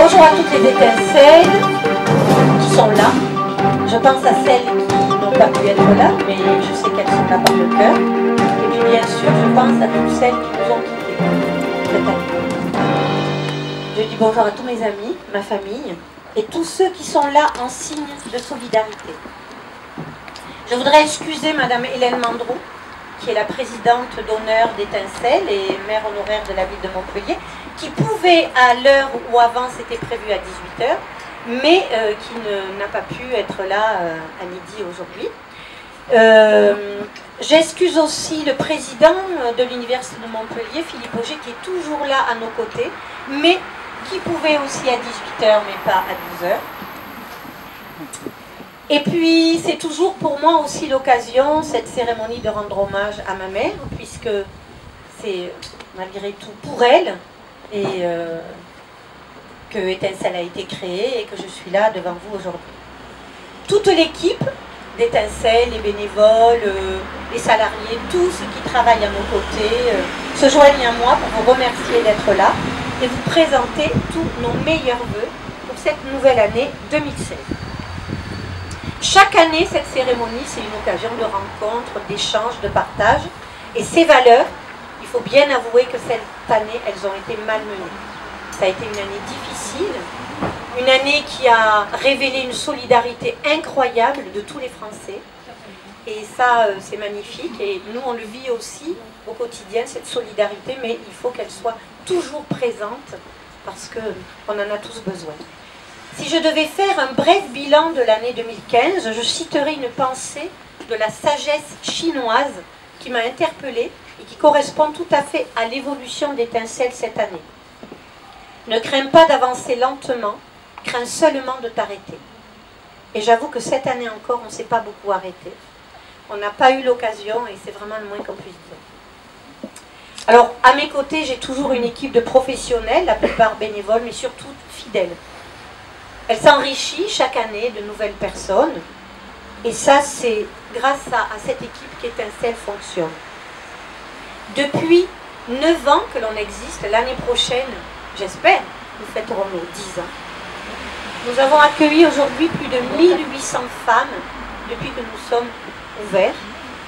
Bonjour à toutes les étincelles qui sont là. Je pense à celles qui n'ont pas pu être là, mais je sais qu'elles sont là par le cœur. Et puis bien sûr, je pense à toutes celles qui nous ont quittés cette année. Je dis bonjour à tous mes amis, ma famille, et tous ceux qui sont là en signe de solidarité. Je voudrais excuser Madame Hélène Mandrou, qui est la présidente d'honneur d'Étincelles et maire honoraire de la ville de Montpellier, qui pouvait, à l'heure où avant c'était prévu à 18 h, mais qui n'a pas pu être là à midi aujourd'hui. J'excuse aussi le président de l'Université de Montpellier, Philippe Auger, qui est toujours là à nos côtés, mais qui pouvait aussi à 18 h, mais pas à 12 h. Et puis, c'est toujours pour moi aussi l'occasion, cette cérémonie, de rendre hommage à ma mère, puisque c'est malgré tout pour elle, et que Étincelle a été créée, et que je suis là devant vous aujourd'hui. Toute l'équipe d'Étincelle, les bénévoles, les salariés, tous ceux qui travaillent à nos côtés, se joignent à moi pour vous remercier d'être là, et vous présenter tous nos meilleurs vœux pour cette nouvelle année 2016. Chaque année, cette cérémonie, c'est une occasion de rencontre, d'échange, de partage. Et ces valeurs, il faut bien avouer que cette année, elles ont été malmenées. Ça a été une année difficile, une année qui a révélé une solidarité incroyable de tous les Français. Et ça, c'est magnifique. Et nous, on le vit aussi au quotidien, cette solidarité, mais il faut qu'elle soit toujours présente parce qu'on en a tous besoin. Si je devais faire un bref bilan de l'année 2015, je citerai une pensée de la sagesse chinoise qui m'a interpellée et qui correspond tout à fait à l'évolution d'Étincelle cette année. Ne crains pas d'avancer lentement, crains seulement de t'arrêter. Et j'avoue que cette année encore, on ne s'est pas beaucoup arrêté. On n'a pas eu l'occasion et c'est vraiment le moins qu'on puisse dire. Alors, à mes côtés, j'ai toujours une équipe de professionnels, la plupart bénévoles, mais surtout fidèles. Elle s'enrichit chaque année de nouvelles personnes. Et ça, c'est grâce à cette équipe qu'Étincelle fonctionne. Depuis 9 ans que l'on existe, l'année prochaine, j'espère, nous fêterons nos 10 ans. Nous avons accueilli aujourd'hui plus de 1800 femmes depuis que nous sommes ouverts,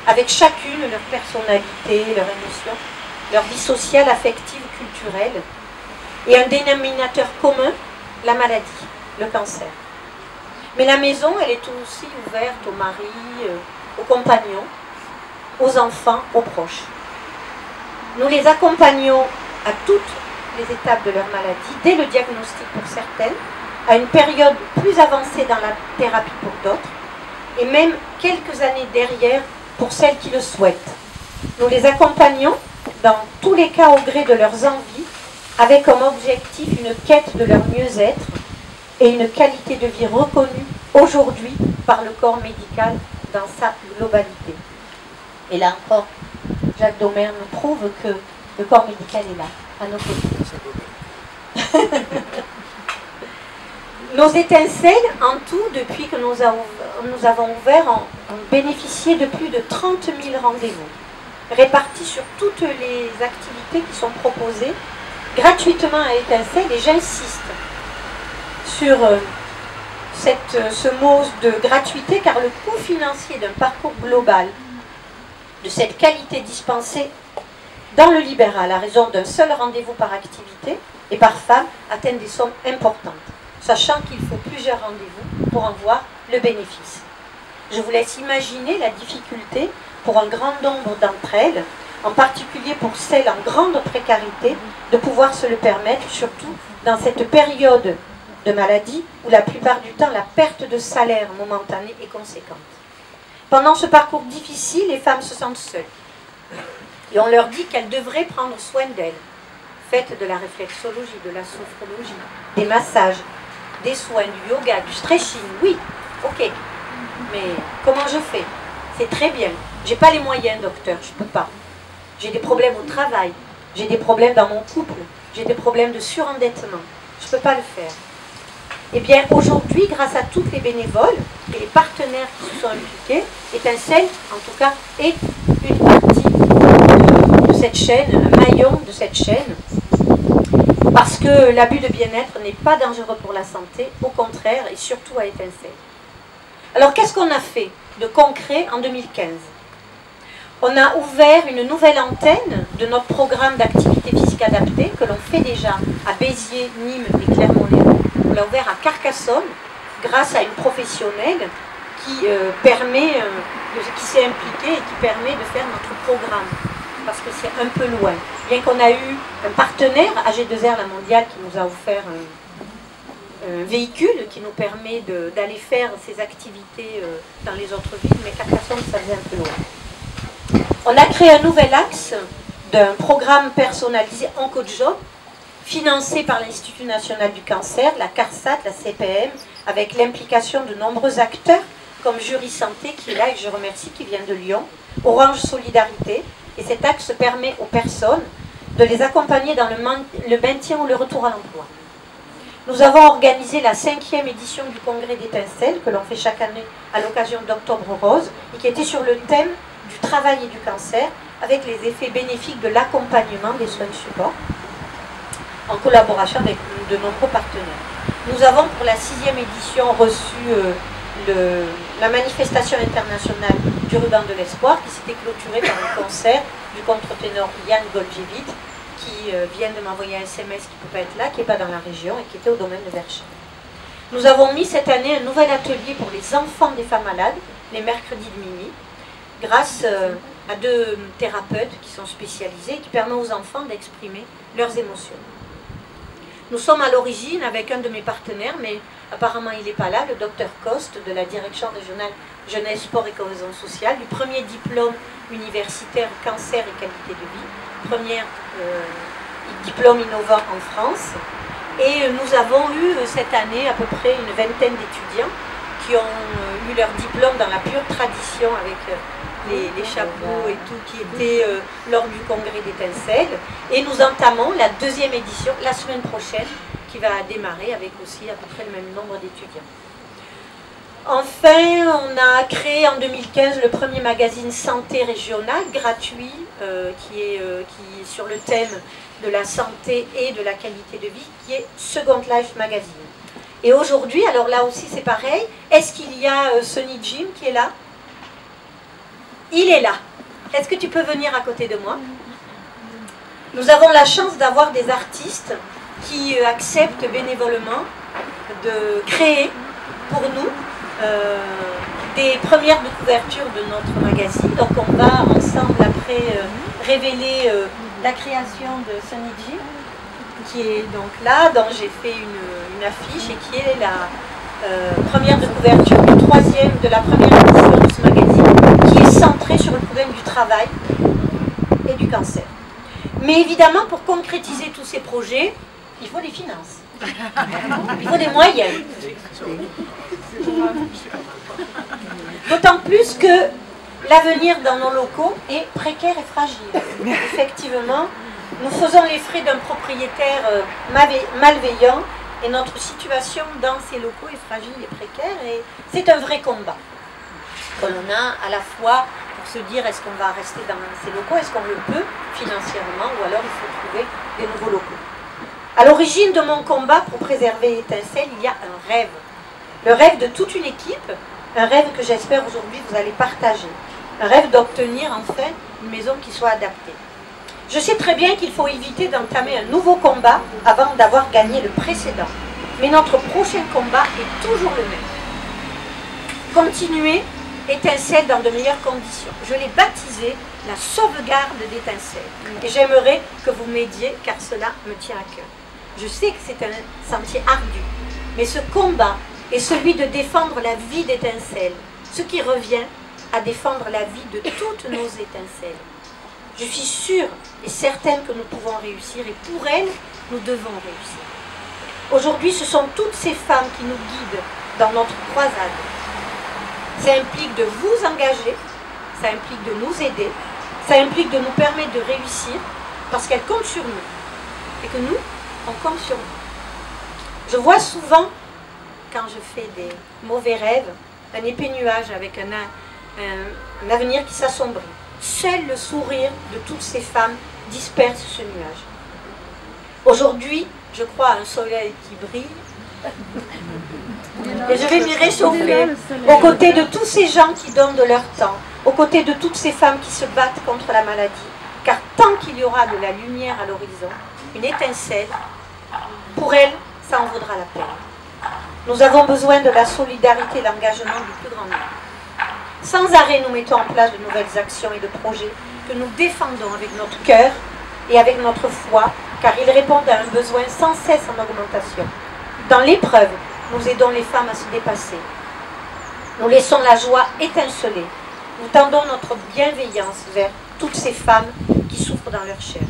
avec chacune leur personnalité, leur émotion, leur vie sociale, affective, culturelle, et un dénominateur commun, la maladie. Le cancer. Mais la maison, elle est aussi ouverte aux maris, aux compagnons, aux enfants, aux proches. Nous les accompagnons à toutes les étapes de leur maladie, dès le diagnostic pour certaines, à une période plus avancée dans la thérapie pour d'autres, et même quelques années derrière pour celles qui le souhaitent. Nous les accompagnons dans tous les cas au gré de leurs envies, avec comme objectif une quête de leur mieux-être, et une qualité de vie reconnue aujourd'hui par le corps médical dans sa globalité. Et là encore, Jacques Domer nous prouve que le corps médical est là, à nos côtés. Nos étincelles, en tout, depuis que nous avons ouvert, ont bénéficié de plus de 30 000 rendez-vous, répartis sur toutes les activités qui sont proposées gratuitement à Étincelle, et j'insiste sur ce mot de gratuité, car le coût financier d'un parcours global de cette qualité dispensée dans le libéral à raison d'un seul rendez-vous par activité et par femme atteint des sommes importantes, sachant qu'il faut plusieurs rendez-vous pour en voir le bénéfice. Je vous laisse imaginer la difficulté pour un grand nombre d'entre elles, en particulier pour celles en grande précarité, de pouvoir se le permettre, surtout dans cette période de maladie où la plupart du temps la perte de salaire momentanée est conséquente. Pendant ce parcours difficile, les femmes se sentent seules. Et on leur dit qu'elles devraient prendre soin d'elles. Faites de la réflexologie, de la sophrologie, des massages, des soins, du yoga, du stretching, oui, ok. Mais comment je fais? C'est très bien. J'ai pas les moyens, docteur, je peux pas. J'ai des problèmes au travail, j'ai des problèmes dans mon couple, j'ai des problèmes de surendettement. Je peux pas le faire. Eh bien, aujourd'hui, grâce à toutes les bénévoles et les partenaires qui se sont impliqués, Étincelle, en tout cas, est une partie de cette chaîne, un maillon de cette chaîne, parce que l'abus de bien-être n'est pas dangereux pour la santé, au contraire, et surtout à Étincelle. Alors, qu'est-ce qu'on a fait de concret en 2015? On a ouvert une nouvelle antenne de notre programme d'activité physique adaptée, que l'on fait déjà à Béziers, Nîmes et Clermont-Lérault. On l'a ouvert à Carcassonne, grâce à une professionnelle qui s'est impliquée et qui permet de faire notre programme, parce que c'est un peu loin. Bien qu'on a eu un partenaire, AG2R La Mondiale, qui nous a offert un véhicule qui nous permet d'aller faire ces activités dans les autres villes, mais Carcassonne, ça faisait un peu loin. On a créé un nouvel axe d'un programme personnalisé OncoJob, financé par l'Institut National du Cancer, la CARSAT, la CPM, avec l'implication de nombreux acteurs, comme Jury Santé, qui est là et que je remercie, qui vient de Lyon, Orange Solidarité, et cet axe permet aux personnes de les accompagner dans le maintien ou le retour à l'emploi. Nous avons organisé la 5e édition du Congrès d'Étincelle, que l'on fait chaque année à l'occasion d'Octobre Rose, et qui était sur le thème du travail et du cancer, avec les effets bénéfiques de l'accompagnement des soins de support, en collaboration avec de nombreux partenaires. Nous avons pour la 6e édition reçu la manifestation internationale du ruban de l'espoir, qui s'était clôturée par un concert du contre-ténor Yann Goldjevit, qui vient de m'envoyer un SMS qui ne peut pas être là, qui n'est pas dans la région et qui était au domaine de Verchères. Nous avons mis cette année un nouvel atelier pour les enfants des femmes malades, les mercredis de minuit, grâce à 2 thérapeutes qui sont spécialisés et qui permettent aux enfants d'exprimer leurs émotions. Nous sommes à l'origine avec un de mes partenaires, mais apparemment il n'est pas là, le docteur Coste de la Direction régionale Jeunesse, Sport et Cohésion sociale, du premier diplôme universitaire cancer et qualité de vie, premier diplôme innovant en France. Et nous avons eu cette année à peu près une vingtaine d'étudiants qui ont eu leur diplôme dans la pure tradition avec les chapeaux et tout qui était lors du congrès d'Étincelle. Et nous entamons la 2e édition la semaine prochaine qui va démarrer avec aussi à peu près le même nombre d'étudiants. Enfin, on a créé en 2015 le premier magazine santé régional gratuit qui est sur le thème de la santé et de la qualité de vie, qui est Second Life Magazine. Et aujourd'hui, alors là aussi c'est pareil, est-ce qu'il y a Sonny Jim qui est là? Il est là. Est-ce que tu peux venir à côté de moi? Nous avons la chance d'avoir des artistes qui acceptent bénévolement de créer pour nous des premières de couverture de notre magazine. Donc on va ensemble après révéler la création de Sonny Jim, qui est donc là, dont j'ai fait une affiche et qui est la première de couverture de la première édition de ce magazine, qui est centrée sur le problème du travail et du cancer. Mais évidemment, pour concrétiser tous ces projets, il faut des finances. Il faut des moyens. D'autant plus que l'avenir dans nos locaux est précaire et fragile. Effectivement, nous faisons les frais d'un propriétaire malveillant et notre situation dans ces locaux est fragile et précaire et c'est un vrai combat que l'on a à la fois pour se dire est-ce qu'on va rester dans ces locaux, est-ce qu'on le peut financièrement ou alors il faut trouver des nouveaux locaux. À l'origine de mon combat pour préserver Étincelle, il y a un rêve. Le rêve de toute une équipe, un rêve que j'espère aujourd'hui vous allez partager. Un rêve d'obtenir enfin une maison qui soit adaptée. Je sais très bien qu'il faut éviter d'entamer un nouveau combat avant d'avoir gagné le précédent. Mais notre prochain combat est toujours le même. Continuer Étincelle dans de meilleures conditions. Je l'ai baptisé la sauvegarde d'Étincelle. Et j'aimerais que vous m'aidiez car cela me tient à cœur. Je sais que c'est un sentier ardu, mais ce combat est celui de défendre la vie d'Étincelle, ce qui revient à défendre la vie de toutes nos étincelles. Je suis sûre et certaine que nous pouvons réussir et pour elles, nous devons réussir. Aujourd'hui, ce sont toutes ces femmes qui nous guident dans notre croisade. Ça implique de vous engager, ça implique de nous aider, ça implique de nous permettre de réussir parce qu'elles comptent sur nous et que nous, on compte sur nous. Je vois souvent, quand je fais des mauvais rêves, un épais nuage avec un avenir qui s'assombrit. Seul le sourire de toutes ces femmes disperse ce nuage. Aujourd'hui, je crois à un soleil qui brille. Et je vais m'y réchauffer aux côtés de tous ces gens qui donnent de leur temps, aux côtés de toutes ces femmes qui se battent contre la maladie. Car tant qu'il y aura de la lumière à l'horizon, une étincelle, pour elles, ça en vaudra la peine. Nous avons besoin de la solidarité et l'engagement du plus grand nombre. Sans arrêt, nous mettons en place de nouvelles actions et de projets que nous défendons avec notre cœur et avec notre foi, car ils répondent à un besoin sans cesse en augmentation. Dans l'épreuve, nous aidons les femmes à se dépasser. Nous laissons la joie étinceler. Nous tendons notre bienveillance vers toutes ces femmes qui souffrent dans leur chair.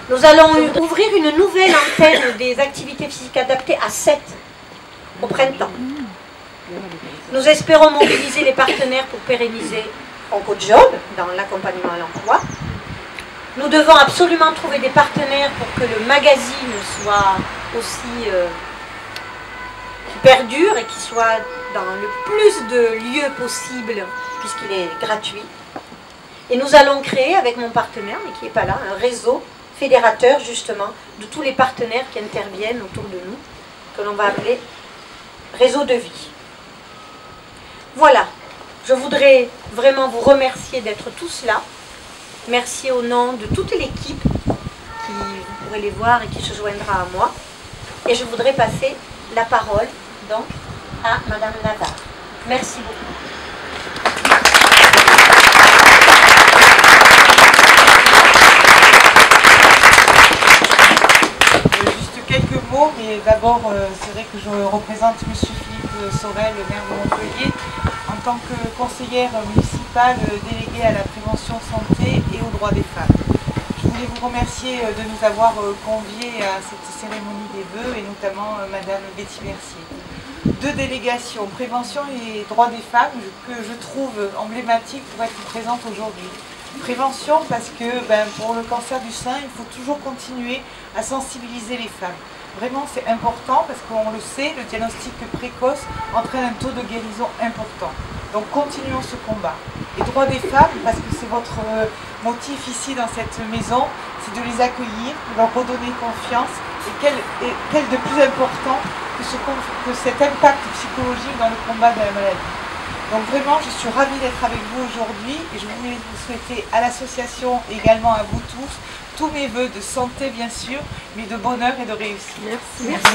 Nous allons ouvrir une nouvelle antenne des activités physiques adaptées à 7 au printemps. Nous espérons mobiliser les partenaires pour pérenniser OncoJob dans l'accompagnement à l'emploi. Nous devons absolument trouver des partenaires pour que le magazine soit aussi qui perdure et qui soit dans le plus de lieux possible puisqu'il est gratuit. Et nous allons créer avec mon partenaire, mais qui n'est pas là, un réseau fédérateur justement de tous les partenaires qui interviennent autour de nous, que l'on va appeler réseau de vie. Voilà, je voudrais vraiment vous remercier d'être tous là. Merci au nom de toute l'équipe qui, vous pourrez les voir et qui se joindra à moi. Et je voudrais passer la parole donc à Madame Navarre. Merci beaucoup. Juste quelques mots, mais d'abord, c'est vrai que je représente M. Philippe Sorel, le maire de Montpellier, en tant que conseillère municipale déléguée à la prévention santé et aux droits des femmes. Je voulais vous remercier de nous avoir conviés à cette cérémonie des vœux et notamment Madame Betty Mercier. Deux délégations, prévention et droits des femmes, que je trouve emblématiques pour être présente aujourd'hui. Prévention parce que pour le cancer du sein, il faut toujours continuer à sensibiliser les femmes. Vraiment, c'est important parce qu'on le sait, le diagnostic précoce entraîne un taux de guérison important. Donc continuons ce combat. Et droits des femmes, parce que c'est votre motif ici dans cette maison, c'est de les accueillir, de leur redonner confiance. Et quel de plus important que cet impact psychologique dans le combat de la maladie. Donc vraiment, je suis ravie d'être avec vous aujourd'hui et je voulais vous souhaiter à l'association et également à vous tous mes vœux de santé bien sûr, mais de bonheur et de réussite. Merci. Merci.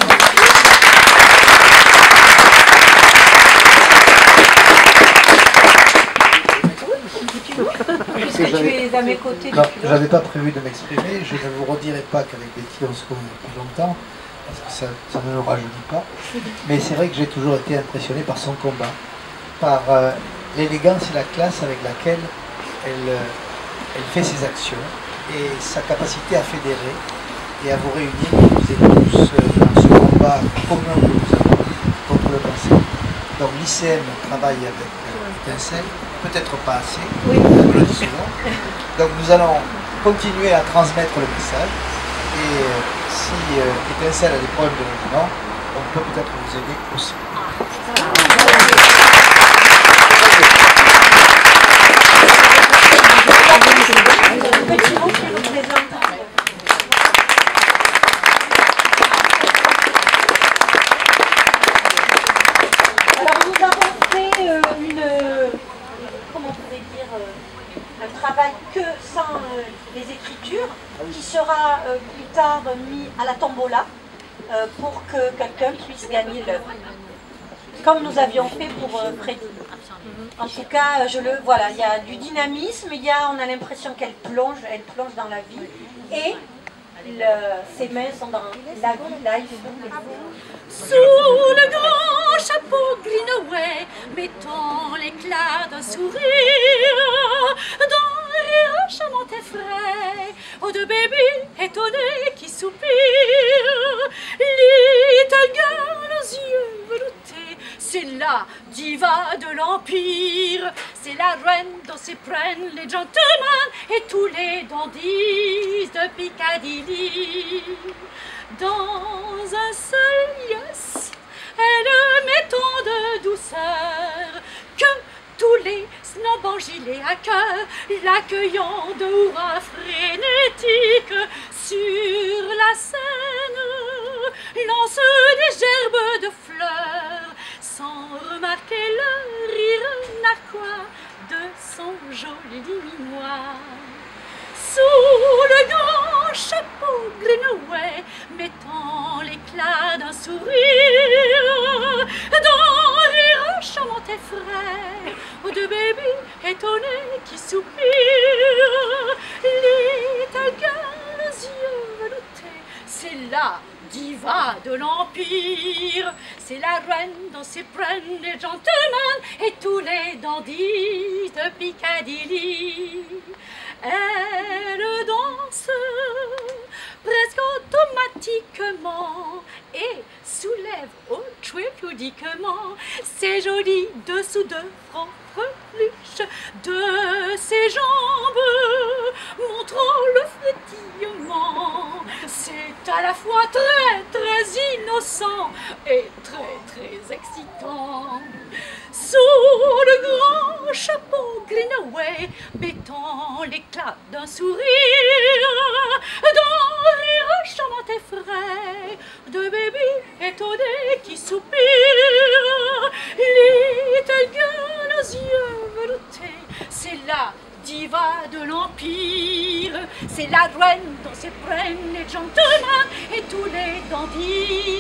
Puisque tu es à mes côtés. Non, je n'avais pas prévu de m'exprimer, je ne vous redirai pas qu'avec Betty on se connaît depuis longtemps, parce que ça ne nous rajeunit pas. Mais c'est vrai que j'ai toujours été impressionné par son combat, par l'élégance et la classe avec laquelle elle fait ses actions et sa capacité à fédérer et à vous réunir toutes et tous dans ce combat commun que nous avons contre le cancer. Donc l'ICM travaille avec Étincelle, peut-être pas assez, Oui. on le dit souvent. Donc nous allons continuer à transmettre le message et si Étincelle a des problèmes de logement, on peut peut-être vous aider aussi. Petit mot qui nous présente. Alors nous avons fait comment on pourrait dire, un travail que sans les écritures, qui sera plus tard mis à la tombola pour que quelqu'un puisse gagner l'œuvre. Comme nous avions fait pour Freddy. En tout cas, voilà, il y a du dynamisme, on a l'impression qu'elle plonge dans la vie. Et ses mains sont dans la vie live. Sous le grand chapeau Greenaway, mettons l'éclat d'un sourire, dans les rires charmants et frais, aux deux bébés étonnés qui soupirent. Little girl aux yeux veloutés, c'est la diva de l'Empire, c'est la reine dont s'y prennent les gentlemen et tous les dandies de Piccadilly. Dans un seul yes, elle met tant de douceur que tous les snobs noble gilet à cœur, l'accueillant de hurrahs frénétiques sur la scène, lance des gerbes de fleurs, sans remarquer le rire narquois de son joli minois. Sous le grand chapeau Greenaway, mettant l'éclat d'un sourire, d'un rire charmant et frais, de bébé étonné qui soupire, little girl aux yeux veloutés, c'est la diva de l'Empire, c'est la reine dont s'éprennent les gentlemen et tous les dandys de Piccadilly. Elle danse presque automatiquement et soulève au très pudiquement ses jolis dessous de francs freluches de ses jambes, montrant le frétillement. C'est à la fois très très innocent et très très excitant. Sous le grand chapeau Greenaway, mettant l'éclat d'un sourire, d'un rire charmant et frais, de bébé étonné qui soupire, little girl aux yeux veloutés, c'est la diva de l'Empire, c'est la reine dont s'éprennent les gentlemen et tous les dandys.